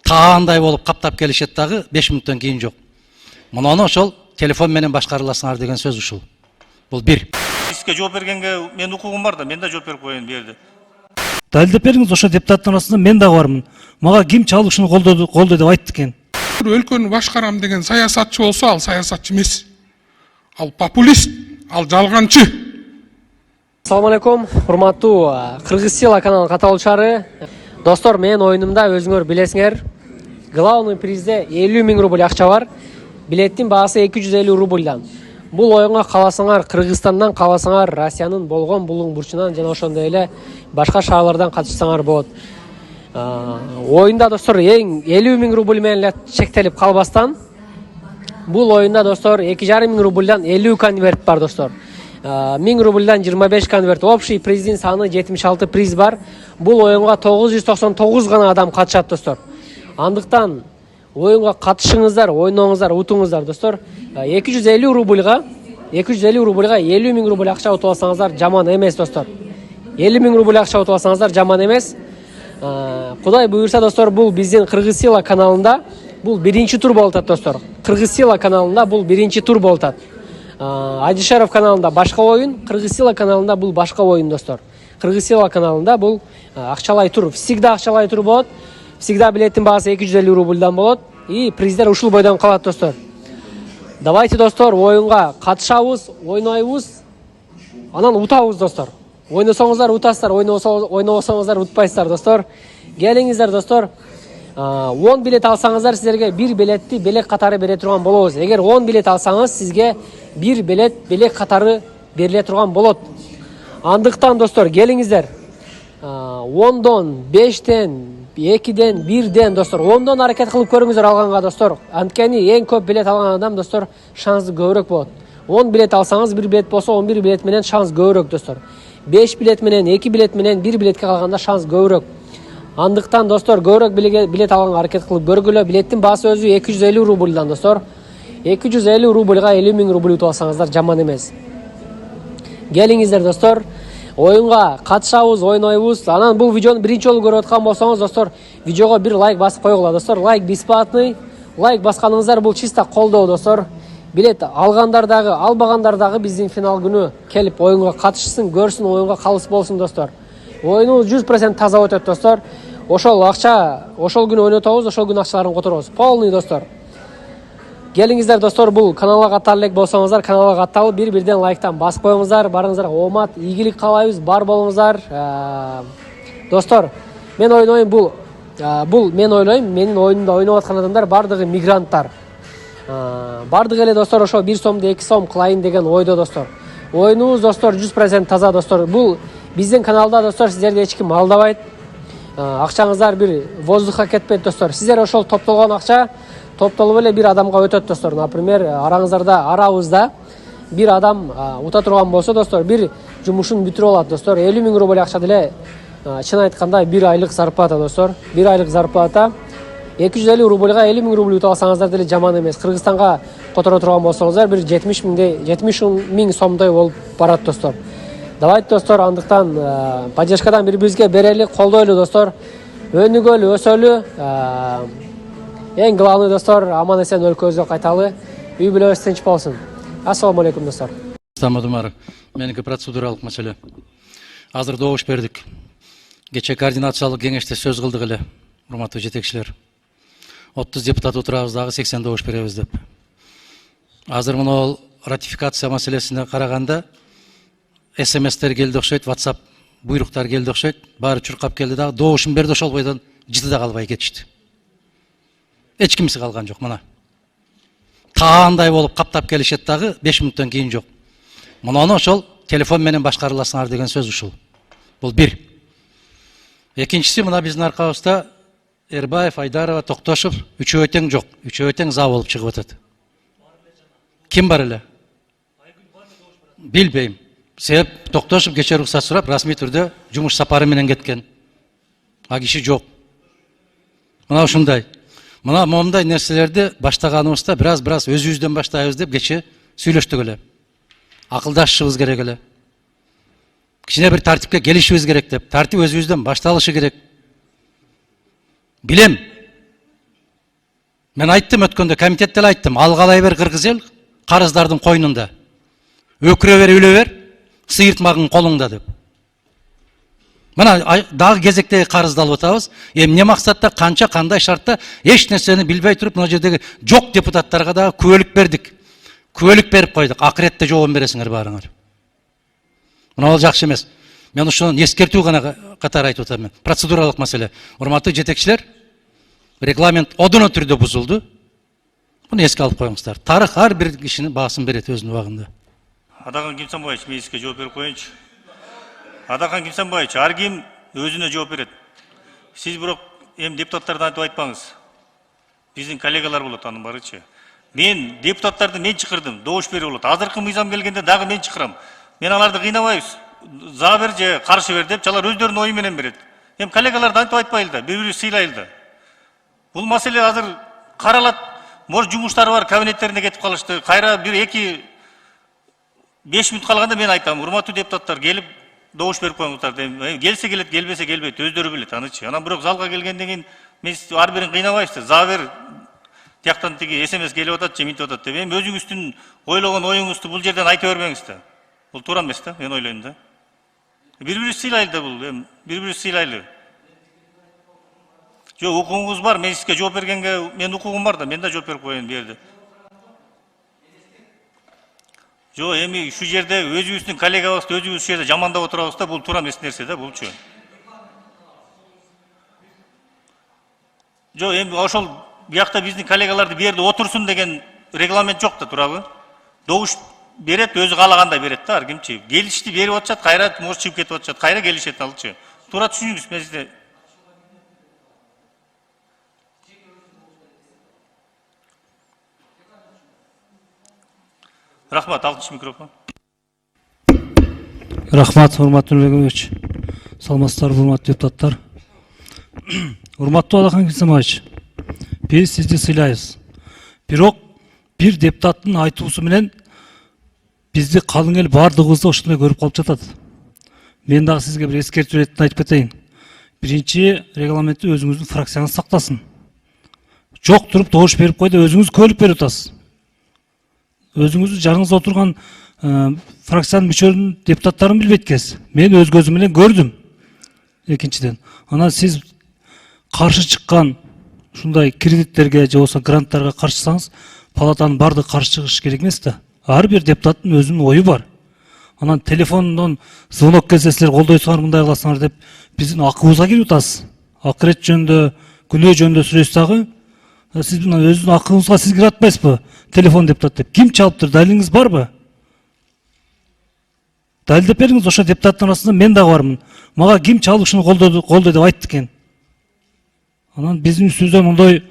таандай болуп каптап келишет дагы 5 мүнөттөн кийин жок. Мунуну ошол телефон менен башкарыласыңар деген сөз ушул. Бул бир. Иске жооп бергенге мен укугум бар да, мен да жооп берип коеюн бу жерде. Далилдеп бериңиз, ошо депутаттын арасында мен дагы бармын. Мага ким чалышын колдой деп айтты экен. Өлкөнү башкарам деген саясатчы болсо, ал саясатчы эмес. Ал популист, ал жалганчы. Assalamu alaikum, урматтуу Кыргыз Сила каналынын каталуучулары. Достор, менин оюнумда өзүңөр билесиңер, главный призде 50 000 рубль акча бар. Билеттин баасы 250 рубльдан. Бул оюнга кааласаңар Кыргызстандан, кааласаңар Россиянын болгон булуң бурчунан жана ошондой эле башка шаарлардан катышсаңар болот. Оюнда достор эң 50 000 рубль менен эле чектелип калбастан, бул оюнда достор 2,5 000 рубльдан 50 конверт бар достор. 1000 рубльдан 25 конверт. Общий приздин саны 76 приз бар. Бул оюнга 999 гана адам катышат достор. Андыктан оюнга катышыңыздар, ойноңуздар, утуңуздар достор. 250 рубльга 50 000 рубль акча утуп алсаңыздар жаман эмес достор. 50 000 рубль акча утуп алсаңыздар жаман эмес. Кудай буйрса достор, бул биздин Кыргыз Сила каналында бул биринчи тур болуп атат достор. Кыргыз Сила каналында бул биринчи тур болуп атат. Адишаров каналында башка оюн, Кыргыз Сила каналында бул башка оюн достор. Кыргыз Сила каналында бул акчалай тур, всегда акчалай тур болот. Всегда билеттин баасы 250 рубльдан болот и приздер ушул бойдон калат достор. Давайте достор, оюнга катышабыз, ойнойбуз, анан утабыз достор. Ойносоңуздар утасыздар, ойнобосоңуздар утпайсыздар достор. Келиңиздер достор. 10 билет алсаңыздар сіздерге 1 билетти белек катары бере турган болобуз. Эгер 10 билет алсаңыз сизге 1 билет белек катары бериле турган болот. Андыктан достор келиңиздер. 10дон, 5ден, 2ден, 1ден достор 10дон аракет кылып көрүңүздөр алганга достор. Анткени эң көп билет алган адам достор шансы көбүрөөк болот. 10 билет алсаңыз 1 билет болсо 11 билет менен шанс көбүрөөк достор. 5 билет менен, 2 билет менен 1 билетке калганда шанс көбүрөөк. Андыктан достор көбүрөөк билет алганга аракет кылып көргүлө. Билеттин баасы өзү 250 рубльдан достор. 250 рубльга 50 000 рубль утуп алсаңыздар жаман эмес. Келиңиздер достор. Оюнга катышабыз, ойнойбуз. Анан бул видеону биринчи жолу көрүп аткан болсоңуз достор, видеого бир лайк басып койгула достор. Лайк бесплатный. Лайк басканыңыздар бул чисто колдоо достор. Билет алгандар дагы, албагандар дагы биздин финал күнү келип оюнга катышсын, көрсүн, оюнга калыс болсун достор. Оюну 100% таза өтөт достор. Ошол акча, ошол күнү ойнотобуз, ошол күнү акчаларын которобуз. Полный достор. Келиңиздер достор, бул каналга каттала элек болсоңуздар, каналга катталып бир-бирден лайктан басып коюңуздар. Барыңыздарга оомат, ийгилик каалайбыз, бар болуңуздар. Достор, мен ойнойм бул мен ойлойм, менин оюнумда ойноп аткан адамдар бардыгы мигранттар. Бардыгы эле достор ошо 1 сомду 2 сом кылайын деген ойдо достор. Оюнубуз достор 100% таза достор. Бул биздин каналда достор сиздерди эч ким алдабайт. Акчаңыздар бир воздухка кетпейт достор. Сиздер ошол топтолгон акча топтолуп эле бир адамга өтөт достор. Например, арабызда бир адам ута турган болсо достор, бир жумушун бүтүрүп алат достор. 50 000 рубль акча деле чын айтканда 1 айлык зарплата достор. 1 айлык зарплата 250 рубльга 50 000 рубль утуп алсаңыздар деле жаман эмес. Кыргызстанга которо турган болсоңуздар бир 70 000 сомдой болуп барат достор. Давайте достор, андыктан поддержкадан бири-бирибизге берели, колдойлу достор. Өнүгөлү, өсөлү. Эң главный достор, аман эсен өлкөбүзгө кайталы. Үй бүлөбүз тынч болсун. Ассаламу алейкум достор. Самадумар, меники процедуралык маселе. Азыр добуш бердик. Кече координациялык кеңеште сөз кылдык эле, урматтуу жетекчилер. 30 депутат отурабыз дагы 80 добуш беребиз деп. Азыр мына ратификация маселесине караганда СМСтер келди окшойт, WhatsApp буйруктар келди окшойт, баары чуркап келди дагы добушун берди, ошол бойдон жыты да калбай кетишти. Эч кимиси калган жок мына. Таандай болуп каптап келишет дагы 5 мүнөттөн кийин жок. Мунуну ошол телефон менен башкарыласыңар деген сөз ушул. Бул бир. Экинчиси, мына биздин аркабызда Эрбаев, Айдарова, Токтошов үчөө тең жок. Үчөө тең за болуп чыгып атат. Ким бар эле? Билбейм. Себеп Токтошов кече уруксат сурап, расмий түрдө жумуш сапары менен кеткен. А киши жок. Мына ушундай. Мына момундай нерселерди баштаганыбызда бираз өзүбүздөн баштайбыз деп кече сүйлөштүк эле. Акылдашышыбыз керек эле. Кичине бир тартипке келишибиз керек деп. Тартип өзүбүздөн башталышы керек. Билем. Мен айттым өткөндө, комитетте айттым, алгалай бер кыргыз ел карыздардын койнунда. Өкүрө бер, үлө бер, сыйыртмагың колуңда деп. Мына дагы кезектеги карызды алып атабыз. Эмне максатта, канча, кандай шартта эч нерсени билбей туруп, мына жердеги жок депутаттарга да күбөлүк бердик. Күбөлүк берип койдук. Акыретте жообун бересиңер баарыңар. Мына ал жакшы эмес. Мен ушуну эскертүү гана катары айтып атам. Процедуралык маселе. Урматтуу жетекчилер, регламент одуно түрдө бузулду. Буну эске алып коюңуздар. Тарых ар бир кишинин баасын берет өзүнүн убагында. Адахан Кимсанбаевич, мен сизге жооп берип коеюнчу. Адахан Кимсанбаевич, ар ким өзүнө жооп берет. Сиз бирок эми депутаттардан айтып айтпаңыз. Биздин коллегалар болот анын барычы. Мен депутаттарды мен чакырдым, добуш берип болот. Азыркы мыйзам келгенде дагы мен чакырам. Мен аларды кыйнабайбыз. За бер же каршы бер деп, алар өздөрүнүн ою менен берет. Эми коллегаларды айтып айтпайлы да, бири-бири сыйлайлы да. Бул маселе азыр каралат. Может жумуштары бар, кабинеттерине кетип калышты. Кайра 1-2 5 мүнөт калганда мен айтам, урматтуу депутаттар, келип добуш берип коюңуздар. Келсе келет, келбесе келбейт, өздөрү билет анычы. Анан бирок залга келгенден кийин мен ар бирин кыйнабайсыздар. За бер тияктан тиги СМС келип атат, же минтип атат деп. Эми өзүңүздүн ойлогон оюңузду бул жерден айта бербеңиз да. Бул туура эмес да, мен ойлойм да. Бири-бири сыйлайлы да бул, эми бири-бири сыйлайлы. Жок, укугуңуз бар, мен сизге жооп бергенге мен укугум бар да, мен да жооп берип коеюн бу жерде. Жок, эми шу жерде өзүбүздүн коллегабызды өзүбүз ушул жерде жамандап отурабыз да, бул туура эмес нерсе да, булчу. Жок, эми ошол биякта биздин коллегаларды бу жерде отурсун деген регламент жок да, туурабы? Добуш берет, өзү каалагандай берет да, ар кимчи. Келишти берип атышат, кайра может чыгып кетип атышат, кайра келишет алчы. Туура түшүнүңүз, мен сизде. Рахмат, 6-шы микрофон. Рахмат, урматтуу Нурбекович. Саламатсыздарбы, урматтуу депутаттар. Урматтуу Адахан Кимсанбаевич, биз сизди сыйлайбыз. Бирок бир депутаттын айтуусу менен бизди калың эл баардыгыбызды ошондой көрүп калып жатат. Мен дагы сизге бир эскертүү иретин айтып кетейин. Биринчи, регламентти өзүңүздүн фракцияңыз сактасын. Жок туруп добуш берип койду, өзүңүз күбөлүк берип атасыз. Өзүңүздүн жаныңызда отурган фракциянын мүчөлөрүнүн депутаттарын билбейт экенсиз. Мен өз көзүм менен көрдүм. Экинчиден, анан сиз каршы чыккан ушундай кредиттерге же болбосо гранттарга каршы чыксаңыз, палатанын баардыгы каршы чыгыш керек эмес да. Ар бир депутаттын өзүнүн ою бар. Анан телефондон звонок келсе силер колдойсуңар, мындай кыласыңар деп биздин акыбызга кирип атасыз. Акырет жөнүндө, күнөө жөнүндө сүйлөшсөз дагы сиз мына өзүнүн акыбызга сиз кире атпайсызбы? Телефон депутат деп. Ким чалыптыр? Далилиңиз барбы? Далилдеп бериңиз, ошо депутаттын арасында мен дагы бармын. Мага ким чалып ушуну колдой деп айтты экен. Анан биздин үстүбүздөн мындай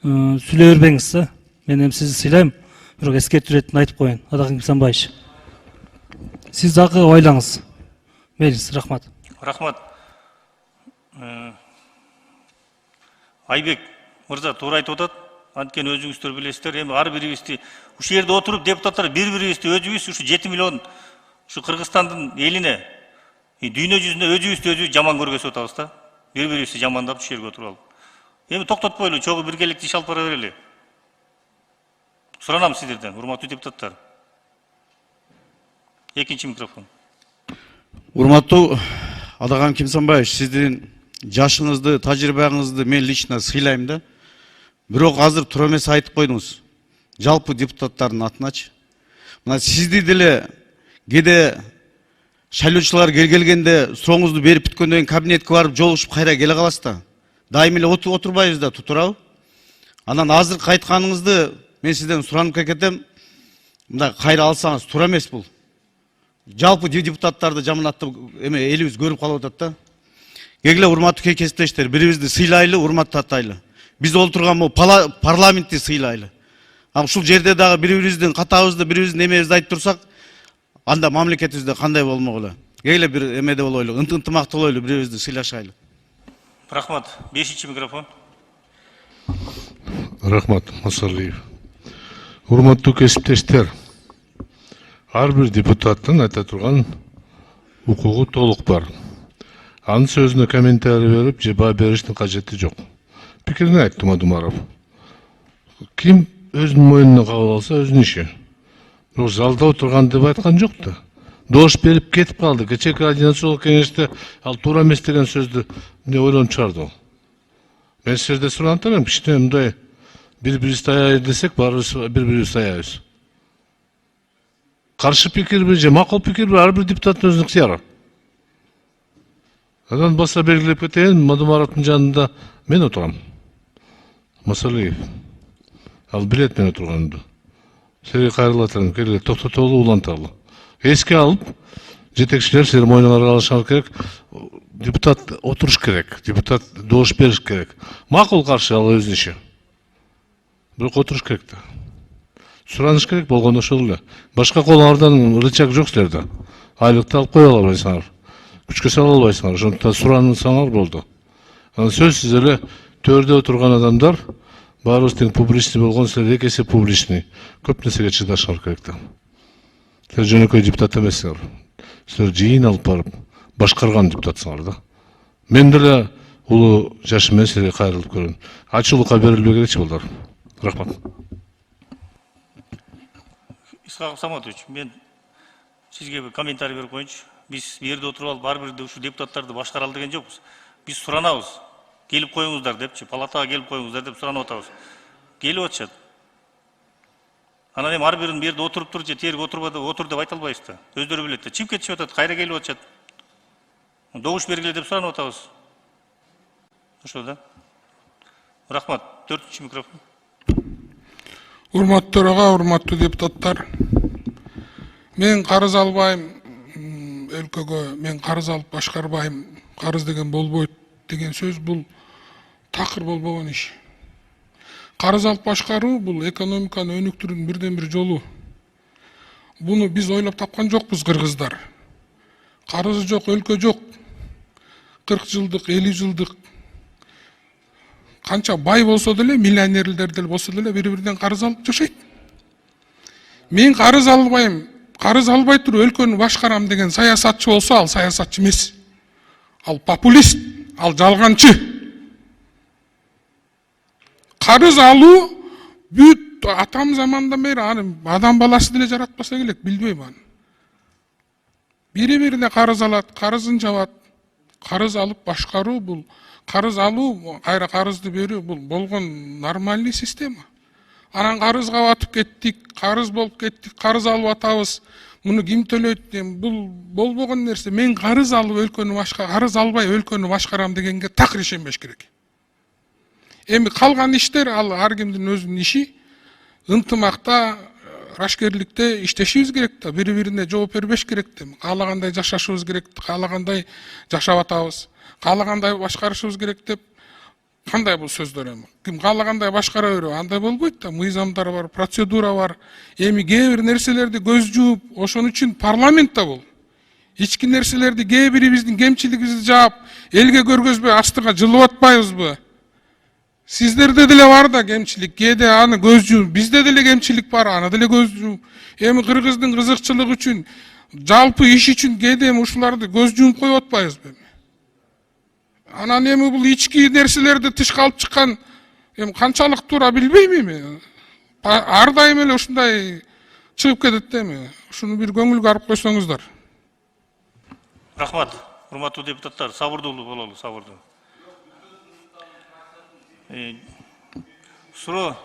сүйлөй бербеңиз да. Мен эми сизди сыйлайм, бирок эскертүү иретин айтып коеюн. Адахан Кимсанбаевич, сиз дагы ойлоңуз. Мейлиңиз, рахмат. Рахмат. Айбек мырза туура айтып атат. Анткени өзүңүздөр билесиздер, эми ар бирибизди ушул жерде отуруп депутаттар бири-бирибизди өзүбүз ушу 7 миллион ушу Кыргызстандын элине дүйнө жүзүндө өзүбүздү жаман көргөзүп атабыз да. Бири-бирибизди жамандап ушул жерге отуруп алып. Эми токтотпойлу, чогуу биргеликте иш алып бара берели. Суранам сиздерден, урматтуу депутаттар. Экинчи микрофон. Урматтуу Адахан Кимсанбаевич, сиздин жашыңызды, тажрыйбаңызды мен лично сыйлайм да. Бирок азыр туура эмес айтып койдуңуз. Жалпы депутаттардын атыначы. Мына сизди деле кээде шайлоочулар келгенде сурооңузду берип бүткөндөн кийин кабинетке барып жолугушуп кайра келе каласыз да. Дайым эле отурбайбыз да, туурабы? Анан азыркы айтканыңызды мен сизден суранып кетем. Мындай кайра алсаңыз туура эмес бул. Жалпы депутаттарды жаманаттап эме элибиз көрүп калып атат да. Кегиле урматтуу кесиптештер, бирибизди сыйлайлы, урматтатайлы. Биз олтурган бул парламентти сыйлайлы. Ушул жерде дагы бири-бирибиздин катабызды, бири-бирибиздин эмебизди айтып турсак, анда мамлекетибизде кандай болмок эле? Кегиле бир эмеде болойлу, ынтымактуу болойлу, бири-бирибизди сыйлашайлы. Рахмат. 5-чи микрофон. Рахмат, Масалиев. Урматтуу кесиптештер, ар бир депутаттын айта турган укугу толук бар. Анын сөзүнө комментарий берип, же баа бериштин кажети жок. Пикирин айтты Мадумаров. Ким өзүнүн мойнуна кабыл алса өзүнүн иши. Бирок залда отурган деп айткан жок да. Дош берип кетип калды. Кечээ координациялык кеңеште ал туура эмес деген сөздү эмне ойлонуп чыгарды ол. Мен силерден сурап атам, кичине мындай бири-бирибизди аяйын десек, баарыбыз бири-бирибизди аябыз. Каршы пикирби же макул пикирби ар бир депутаттын өзүнүн ыктыяры. Анан баса белгилеп кетейин, Мадумаровдун жанында мен отурам. Масалиев. Ал билет мен отурганымды. Силерге кайрылып атам, келе токтотолу, уланталы. Эске алып, жетекчилер силер мойнуңарга алышыңар керек. Депутат отуруш керек, депутат добуш бериш керек. Макул каршы ал өзүнүн иши. Бирок отуруш керек да. Сураныш керек болгондо ошол эле. Башка колуңардан рычаг жок силерде. Айлыкты алып кое албайсыңар. Күчкө сала албайсыңар. Ошондуктан сурансаңар болду. Анан сөзсүз эле төрдө отурган адамдар баарыбыз тең публичный болгон, силер эки эсе публичный. Көп нерсеге чыдашыңар керек да. Силер жөнөкөй депутат эмессиңер. Силер жыйын алып барып башкарган депутатсыңар да. Мен деле улуу жашым менен силерге кайрылып көрөм. Ачуулукка берилбей керекчи болдур. Рахмат. Исхаков Саматович, мен сизге bir комментарий берип коеюнчу. Биз бу жерде отуруп алып ар бир ушу депутаттарды башкара деген жокпуз. Биз суранабыз. Келип коюңуздар депчи, палатага келип коюңуздар деп суранып атабыз. Келип атышат. Анан эми ар бирин бу жерде отуруп туруп же тиерге отур деп айта албайбыз да. Өздөрү билет да. Чыгып кетишип атат, кайра келип атышат. Добуш бергиле деп суранып атабыз. Ошо да. Рахмат. 4-чү микрофон. Урматтуу төраға, урматтуу депутаттар. Мен карыз албайм, өлкөгө мен карыз алып башкарбайм, карыз деген болбойт деген сөз бул такыр болбогон иш. Карыз алып башкаруу бул экономиканы өнүктүрүүнүн бирден бир жолу. Буну биз ойлоп тапкан жокпуз, кыргыздар. Карызы жок өлкө жок. 40 жылдык, 50 жылдык канча бай болсо деле, миллионерлер деле болсо деле бири-биринен карыз алып жашайт. Мен карыз албайм, карыз албай туруп өлкөнү башкарам деген саясатчы болсо, ал саясатчы эмес. Ал популист, ал жалганчы. Карыз алуу бүт атам замандан бери адам баласы деле жаратпаса керек, билбейм аны. Бири-бирине карыз алат, карызын жабат. Карыз алып башкаруу бул, карыз алуу, кайра карызды берүү бул болгон нормальный система. Анан карызга батып кеттик, карыз болуп кеттик, карыз алып атабыз. Муну ким төлөйт дейм, бул болбогон нерсе. Мен карыз алып өлкөнү карыз албай өлкөнү башкарам дегенге такыр ишенбеш керек. Эми калган иштер ал ар кимдин өзүнүн иши. Ынтымакта, рашкерликте иштешибиз керек да, бири-бирине жооп бербеш керек да. Каалагандай жашашыбыз керек, каалагандай жашап атабыз, каалагандай башкарышыбыз керек деп кандай бул сөздөр эми? Ким каалагандай башкара берүү, андай болбойт да. Мыйзамдар бар, процедура бар. Эми кээ бир нерселерди көз жууп, ошон үчүн парламент да бул. Ички нерселерди кээ бирибиздин кемчилигибизди жаап, элге көргөзбөй астыга жылып атпайбызбы? Сиздерде деле бар да кемчилик, кээде аны көз жууп, бизде деле кемчилик бар, аны деле көз жууп. Эми кыргыздын кызыкчылыгы үчүн, жалпы иш үчүн кээде ушуларды көз жууп коюп атпайбызбы? Анан эми бул ички нерселерди тышка алып чыккан эми канчалык туура билбейм эми. Ар дайым эле ушундай чыгып кетет да эми. Ушуну бир көңүлгө алып койсоңуздар. Рахмат. Урматтуу депутаттар, сабырдуу бололу, сабырдуу. Суроо